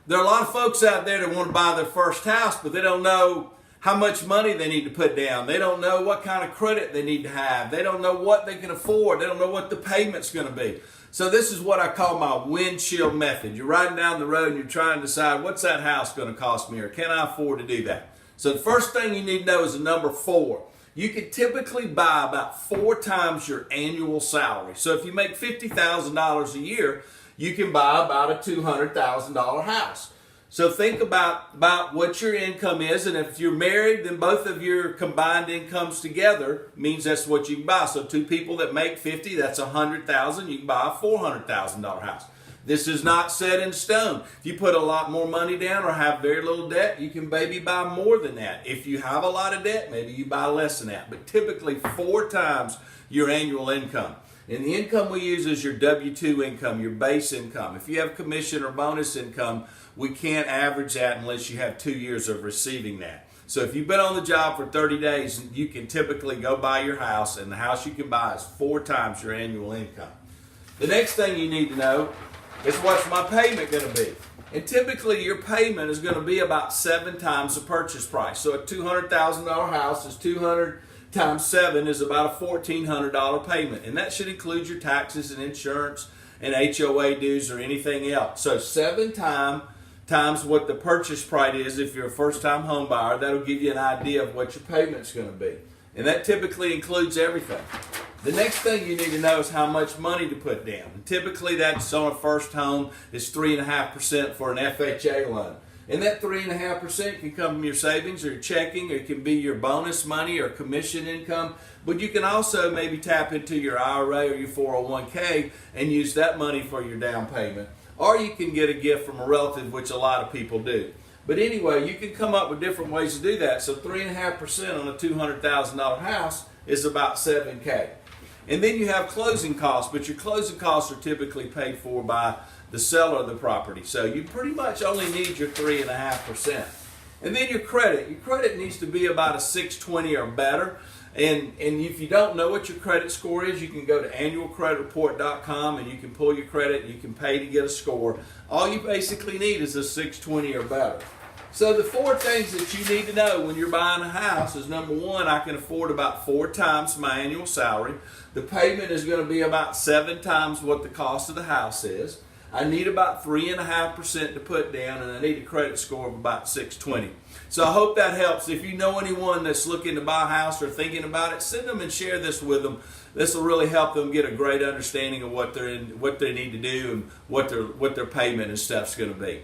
There are a lot of folks out there that want to buy their first house, but they don't know how much money they need to put down. They don't know what kind of credit they need to have. They don't know what they can afford. They don't know what the payment's going to be. So this is what I call my windshield method. You're riding down the road and you're trying to decide, what's that house going to cost me, or can I afford to do that? So the first thing you need to know is the number 4. You can typically buy about 4 times your annual salary. So if you make $50,000 a year, you can buy about a $200,000 house. So think about what your income is, and if you're married, then both of your combined incomes together means that's what you can buy. So 2 people that make 50, that's $100,000. You can buy a $400,000 house. This is not set in stone. If you put a lot more money down or have very little debt, you can maybe buy more than that. If you have a lot of debt, maybe you buy less than that. But typically 4 times your annual income. And the income we use is your W-2 income, your base income. If you have commission or bonus income, we can't average that unless you have 2 years of receiving that. So if you've been on the job for 30 days, you can typically go buy your house, and the house you can buy is 4 times your annual income. The next thing you need to know is, what's my payment going to be? And typically your payment is going to be about 7 times the purchase price. So a $200,000 house is 200 times 7 is about a $1,400 payment. And that should include your taxes and insurance and HOA dues or anything else. So 7 times what the purchase price is if you're a first-time home buyer. That'll give you an idea of what your payment's going to be. And that typically includes everything. The next thing you need to know is how much money to put down. And typically that's on a first home is 3.5% for an FHA loan. And that 3.5% can come from your savings or your checking, or it can be your bonus money or commission income. But you can also maybe tap into your IRA or your 401k and use that money for your down payment. Or you can get a gift from a relative, which a lot of people do. But anyway, you can come up with different ways to do that. So 3.5% on a $200,000 house is about $7,000. And then you have closing costs, but your closing costs are typically paid for by the seller of the property. So you pretty much only need your 3.5%. And then your credit. Your credit needs to be about a 620 or better. And if you don't know what your credit score is, you can go to annualcreditreport.com and you can pull your credit. You can pay to get a score. All you basically need is a 620 or better. So the 4 things that you need to know when you're buying a house is, number 1, I can afford about 4 times my annual salary. The payment is going to be about 7 times what the cost of the house is. I need about 3.5% to put down, and I need a credit score of about 620. So I hope that helps. If you know anyone that's looking to buy a house or thinking about it, send them and share this with them. This will really help them get a great understanding of what they need to do and what their payment and stuff's going to be.